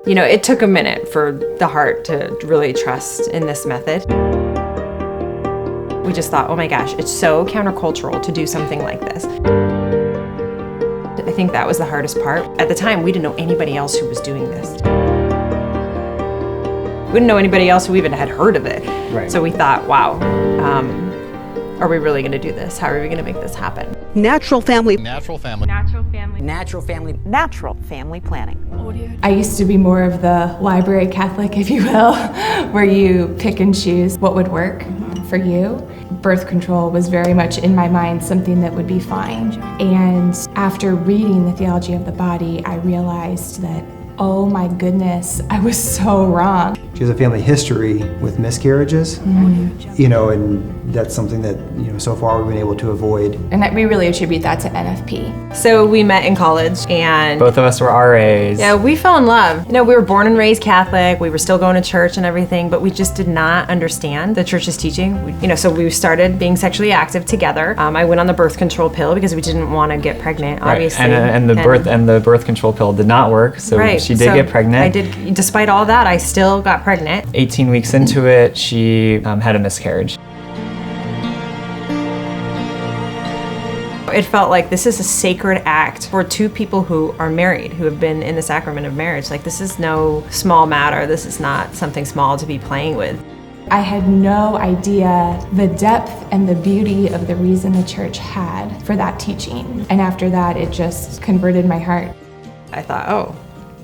You know, it took a minute for the heart to really trust in this method. We just thought, oh my gosh, it's so countercultural to do something like this. I think that was the hardest part. At the time, we didn't know anybody else who was doing this. We didn't know anybody else who even had heard of it. Right. So we thought, wow, are we really gonna do this? How are we gonna make this happen? Natural family. Natural family. Natural family. Natural family. Natural family planning. I used to be more of the library Catholic, if you will, where you pick and choose what would work for you. Birth control was very much in my mind something that would be fine. And after reading the theology of the body, I realized that, oh my goodness, I was so wrong. She has a family history with miscarriages, you know, and that's something that, you know, so far we've been able to avoid. And we really attribute that to NFP. So we met in college and Both of us were RAs. yeah, we fell in love. You know, we were born and raised Catholic. We were still going to church and everything, but we just did not understand the church's teaching. So we started being sexually active together. I went on the birth control pill because we didn't want to get pregnant, obviously. Right. And the birth control pill did not work, so she did get pregnant. I did. Despite all that, I still got pregnant. 18 weeks into it, she had a miscarriage. It felt like this is a sacred act for two people who are married, who have been in the sacrament of marriage. Like, this is no small matter. This is not something small to be playing with. I had no idea the depth and the beauty of the reason the church had for that teaching. And after that, it just converted my heart. I thought, oh,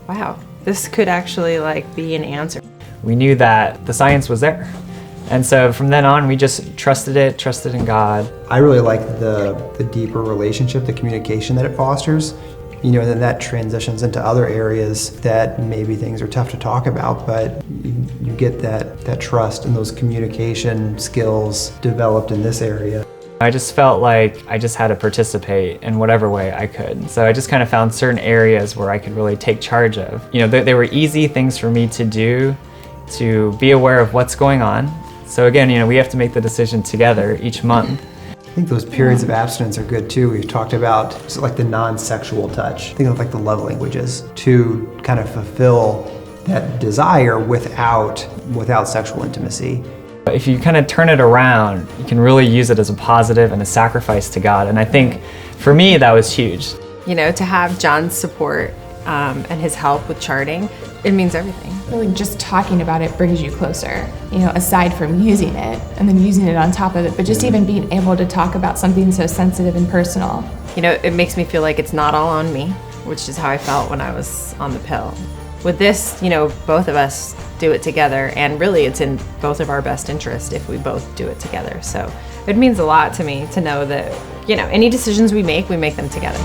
wow, this could actually be an answer. We knew that the science was there. And so from then on, we just trusted in God. I really like the deeper relationship, the communication that it fosters, you know, and then that transitions into other areas that maybe things are tough to talk about, but you get that trust and those communication skills developed in this area. I just felt like I just had to participate in whatever way I could. So I just kind of found certain areas where I could really take charge of. You know, they were easy things for me to do, to be aware of what's going on. So again, you know, we have to make the decision together each month. I think those periods of abstinence are good too. We've talked about the non-sexual touch. Think of the love languages to kind of fulfill that desire without sexual intimacy. If you kind of turn it around, you can really use it as a positive and a sacrifice to God. And I think for me, that was huge. You know, to have John's support and his help with charting, it means everything. Really, just talking about it brings you closer, you know, aside from using it and then using it on top of it, but just even being able to talk about something so sensitive and personal. You know, it makes me feel like it's not all on me, which is how I felt when I was on the pill. With this, you know, both of us do it together, and really it's in both of our best interest if we both do it together. So it means a lot to me to know that, you know, any decisions we make them together.